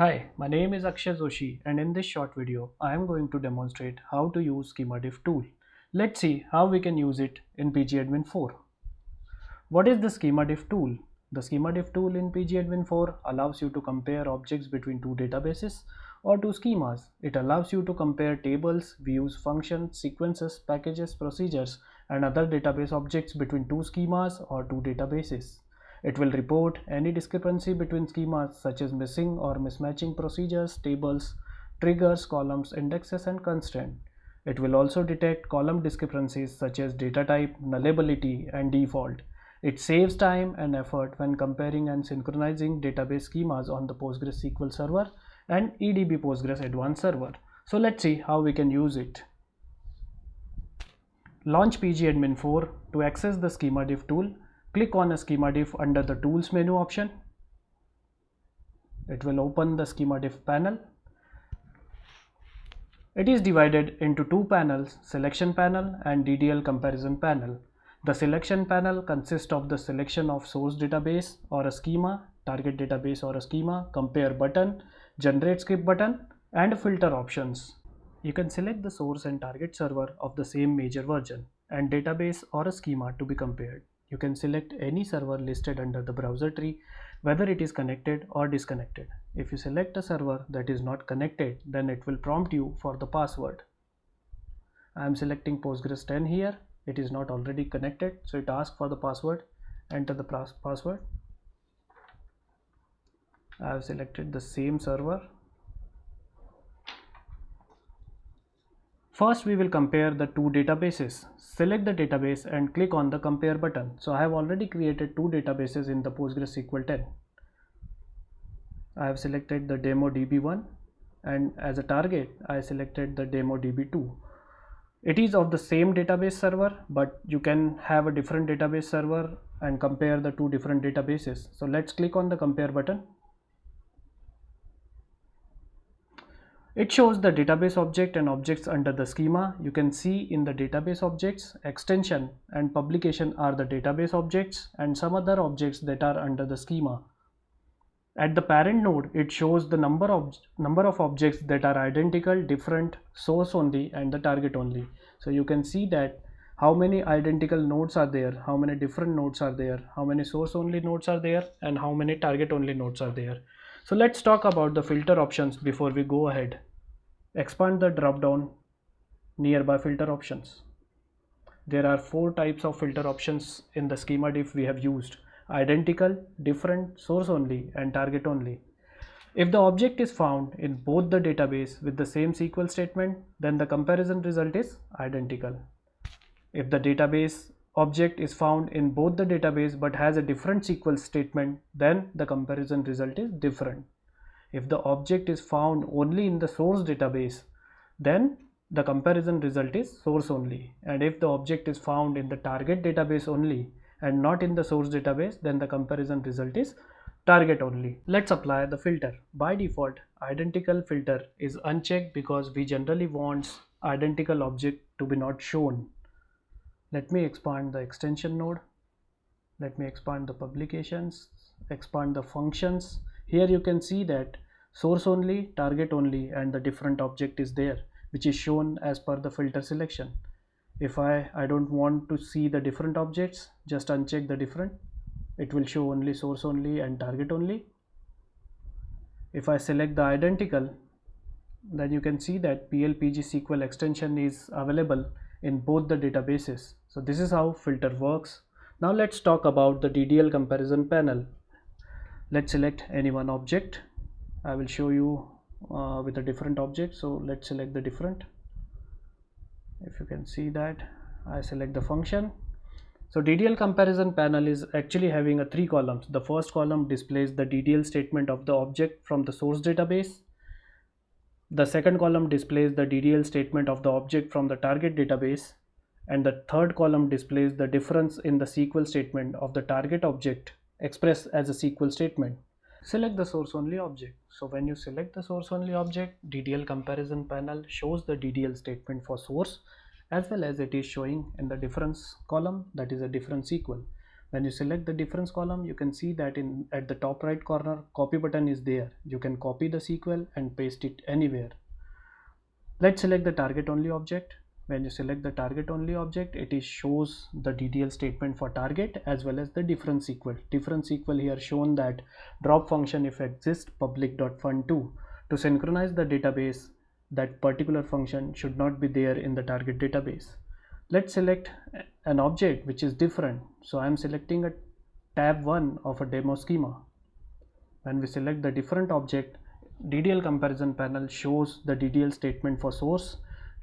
Hi, my name is Akshay Joshi and in this short video I am going to demonstrate how to use SchemaDiff tool. Let's see how we can use it in pgadmin 4. What is the SchemaDiff tool? The SchemaDiff tool in pgadmin 4 allows you to compare objects between two databases or two schemas. It allows you to compare tables, views, functions, sequences, packages, procedures and other database objects between two schemas or two databases. It will report any discrepancy between schemas such as missing or mismatching procedures, tables, triggers, columns, indexes and constraint. It will also detect column discrepancies such as data type, nullability and default. It saves time and effort when comparing and synchronizing database schemas on the PostgreSQL server and EDB Postgres Advanced Server. So let's see how we can use it. Launch pgadmin 4. To access the SchemaDiff tool, click on a SchemaDiff under the Tools menu option. It will open the SchemaDiff panel. It is divided into two panels, Selection Panel and DDL Comparison Panel. The Selection Panel consists of the selection of source database or a schema, target database or a schema, compare button, generate script button and filter options. You can select the source and target server of the same major version and database or a schema to be compared. You can select any server listed under the browser tree, whether it is connected or disconnected. If you select a server that is not connected, then it will prompt you for the password. I am selecting Postgres 10 here. It is not already connected, so it asks for the password. Enter the password. I have selected the same server. First we will compare the two databases. Select the database and click on the compare button. So I have already created two databases in the PostgreSQL 10. I have selected the DemoDB1 and as a target I selected the DemoDB2. It is of the same database server, but you can have a different database server and compare the two different databases. So let's click on the compare button. It shows the database object and objects under the schema. You can see in the database objects, extension and publication are the database objects and some other objects that are under the schema. At the parent node, it shows the number of objects that are identical, different, source only and the target only. So you can see that how many identical nodes are there, how many different nodes are there, how many source only nodes are there and how many target only nodes are there. So let's talk about the filter options before we go ahead. Expand the drop down nearby filter options. There are four types of filter options in the SchemaDiff we have used: identical, different, source only and target only. If the object is found in both the database with the same SQL statement, then the comparison result is identical. If the database object is found in both the database but has a different SQL statement, then the comparison result is different. If the object is found only in the source database, then the comparison result is source only. And if the object is found in the target database only and not in the source database, then the comparison result is target only. Let's apply the filter. By default, identical filter is unchecked because we generally want identical object to be not shown. Let me expand the extension node. Let me expand the publications, expand the functions. Here you can see that source only, target only and the different object is there, which is shown as per the filter selection. If I don't want to see the different objects, just uncheck the different. It will show only source only and target only. If I select the identical, then you can see that PLPG SQL extension is available in both the databases. So this is how filter works. Now let's talk about the DDL comparison panel. Let's select any one object. I will show you with a different object. So let's select the different. If you can see that, I select the function. So DDL comparison panel is actually having three columns. The first column displays the DDL statement of the object from the source database. The second column displays the DDL statement of the object from the target database. And the third column displays the difference in the SQL statement of the target object expressed as a SQL statement. Select the source only object. So when you select the source only object, DDL comparison panel shows the DDL statement for source as well as it is showing in the difference column, that is a difference SQL. When you select the difference column, you can see that at the top right corner, copy button is there. You can copy the SQL and paste it anywhere. Let's select the target only object. When you select the target only object, it shows the DDL statement for target as well as the difference equal. Difference equal here shown that drop function if exists public.fun2. To synchronize the database, that particular function should not be there in the target database. Let's select an object which is different. So I am selecting a tab 1 of a demo schema. When we select the different object, DDL comparison panel shows the DDL statement for source,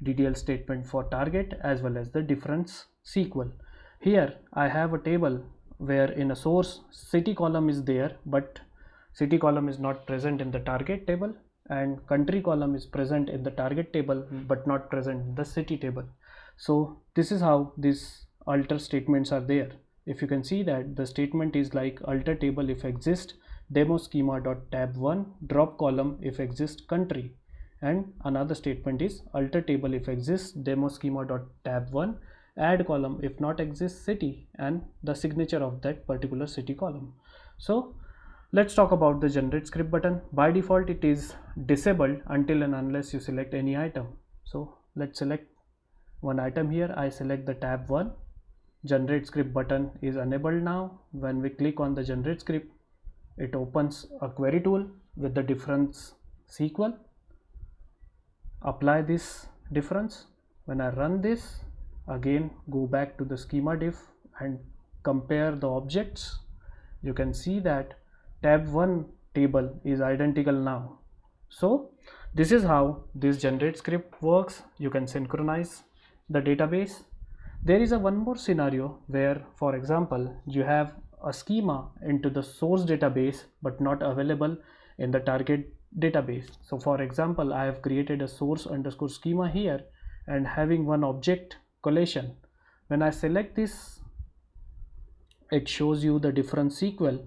DDL statement for target as well as the difference SQL. Here I have a table where in a source city column is there, but city column is not present in the target table, and country column is present in the target table but not present in the city table. So this is how these alter statements are there. If you can see that the statement is like alter table if exist demo schema.tab1 drop column if exist country, and another statement is alter table if exist demo schema.tab1 add column if not exist city and the signature of that particular city column. So let's talk about the generate script button. By default it is disabled until and unless you select any item. So let's select one item here. I select the tab 1. Generate script button is enabled now. When we click on the generate script, it opens a query tool with the difference SQL. Apply this difference. When I run this, again go back to the schema diff and compare the objects. You can see that tab 1 table is identical now. So this is how this generate script works. You can synchronize the database. There is a one more scenario where, for example, you have a schema into the source database but not available in the target database. So for example, I have created a source underscore schema here and having one object collation. When I select this, it shows you the difference SQL,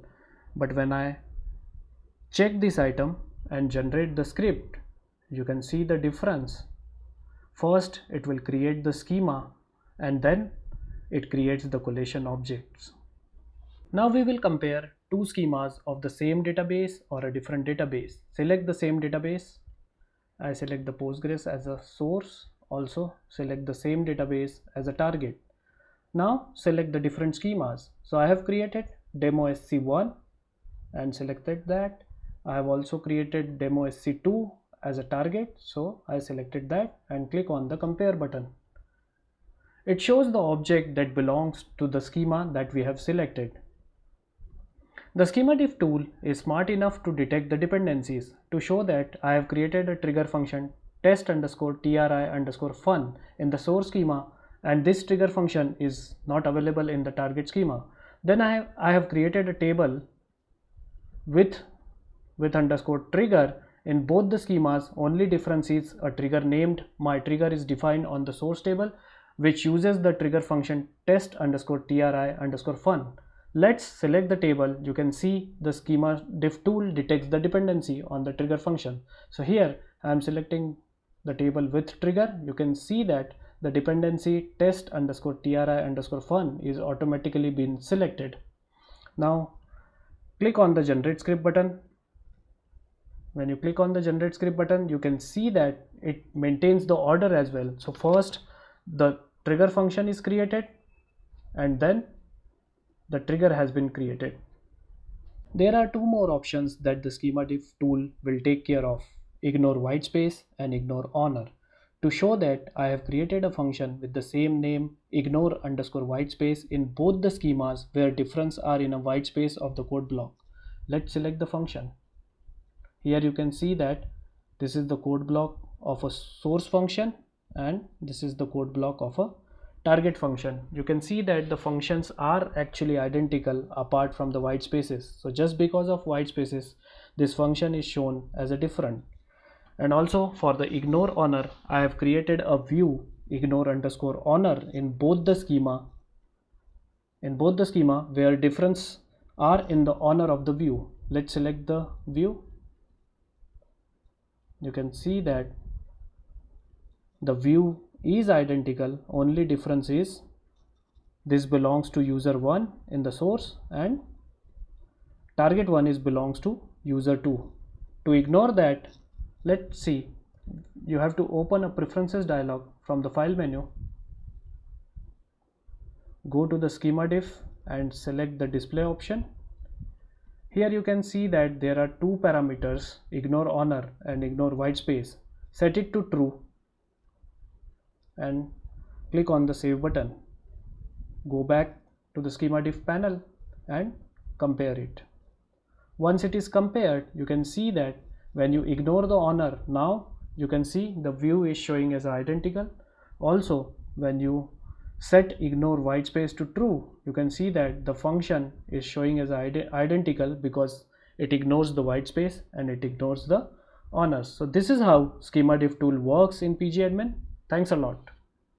but when I check this item and generate the script, you can see the difference. First it will create the schema and then it creates the collation objects. Now we will compare two schemas of the same database or a different database. Select the same database. I select the Postgres as a source, also select the same database as a target. Now select the different schemas. So I have created demo sc1 and selected that. I have also created demo sc2 as a target, so I selected that and click on the compare button. It shows the object that belongs to the schema that we have selected. The schema diff tool is smart enough to detect the dependencies. To show that, I have created a trigger function test underscore tri underscore fun in the source schema, and this trigger function is not available in the target schema. Then I have created a table with underscore trigger in both the schemas. Only difference is a trigger named my trigger is defined on the source table, which uses the trigger function test underscore tri underscore fun. Let's select the table. You can see the schema diff tool detects the dependency on the trigger function. So here I am selecting the table with trigger. You can see that the dependency test underscore tri underscore fun is automatically been selected. Now click on the generate script button. When you click on the generate script button, you can see that it maintains the order as well. So first the trigger function is created and then the trigger has been created. There are two more options that the schema diff tool will take care of: ignore whitespace and ignore honor. To show that, I have created a function with the same name ignore underscore whitespace in both the schemas where difference are in a whitespace of the code block. Let's select the function. Here you can see that this is the code block of a source function and this is the code block of a target function. You can see that the functions are actually identical apart from the white spaces. So just because of white spaces, this function is shown as a different. And also for the ignore honor, I have created a view ignore underscore honor in both the schema where difference are in the honor of the view. Let's select the view. You can see that the view is identical, only difference is this belongs to user 1 in the source and target 1 is belongs to user 2. To ignore that, let's see, you have to open a preferences dialog from the file menu, go to the schema diff and select the display option. Here you can see that there are two parameters, ignore honor and ignore whitespace. Set it to true and click on the save button. Go back to the schema diff panel and compare it. Once it is compared, you can see that when you ignore the honor, now you can see the view is showing as identical. Also, when you set ignore whitespace to true, you can see that the function is showing as identical because it ignores the whitespace and it ignores the honors. So this is how schema diff tool works in pgadmin. Thanks a lot.